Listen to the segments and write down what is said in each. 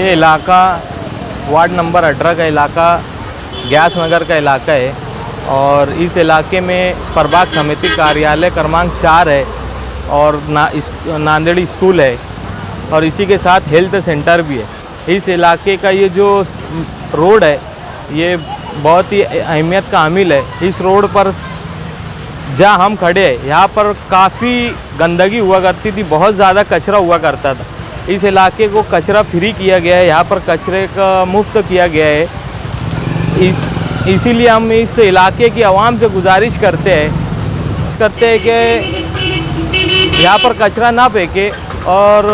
ये इलाका ward number 18 का इलाका ग्यास नगर का इलाका है और इस इलाके में प्रभाग समिति कार्यालय क्रमांक 4 है और नांदेड़ी स्कूल है और इसी के साथ हेल्थ सेंटर भी है। इस इलाके का ये जो रोड है ये बहुत ही अहमियत का हामिल है। इस रोड पर जहाँ हम खड़े हैं यहाँ पर काफ़ी गंदगी हुआ करती थी, बहुत ज़्यादा कचरा हुआ करता था। इस इलाके को कचरा फ्री किया गया है, यहाँ पर कचरे का मुक्त किया गया है। इसीलिए हम इस इलाके की आवाम से गुजारिश करते हैं कि यहाँ पर कचरा ना फेंके और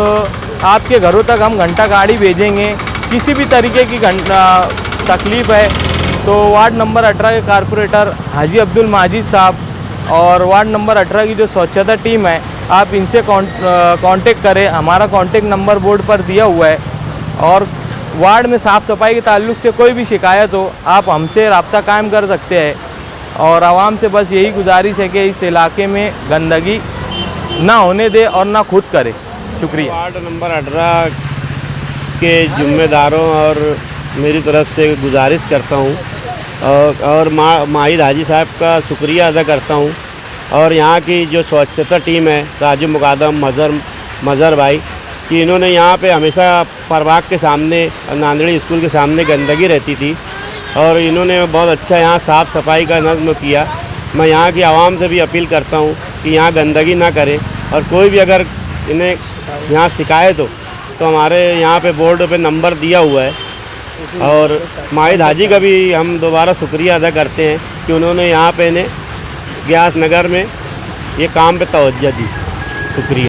आपके घरों तक हम घंटा गाड़ी भेजेंगे। किसी भी तरीके की तकलीफ़ है तो वार्ड नंबर 18 के कारपोरेटर हाजी अब्दुल माजिद साहब और वार्ड नंबर 18 की जो स्वच्छता टीम है आप इनसे कांटेक्ट करें। हमारा कांटेक्ट नंबर बोर्ड पर दिया हुआ है और वार्ड में साफ़ सफाई के ताल्लुक़ से कोई भी शिकायत हो आप हमसे रब्ता कायम कर सकते हैं। और आवाम से बस यही गुजारिश है कि इस इलाके में गंदगी ना होने दे और ना खुद करे। शुक्रिया। वार्ड नंबर 18 के जिम्मेदारों और मेरी तरफ से गुजारिश करता हूँ और माहिद हाजी साहब का शुक्रिया अदा करता हूँ और यहाँ की जो स्वच्छता टीम है राजू मुकादम मज़हर भाई कि इन्होंने यहाँ पे हमेशा प्रभाग के सामने नांदेड़ी स्कूल के सामने गंदगी रहती थी और इन्होंने बहुत अच्छा यहाँ साफ़ सफाई का नज़्म किया। मैं यहाँ की आवाम से भी अपील करता हूँ कि यहाँ गंदगी ना करें और कोई भी अगर इन्हें यहाँ शिकायत हो तो हमारे यहाँ पे बोर्ड पे नंबर दिया हुआ है। और माहिद हाजी का भी हम दोबारा शुक्रिया अदा करते हैं कि उन्होंने यहाँ पे इन्हें ग्यास नगर में ये काम पे तवज्जो दी। शुक्रिया।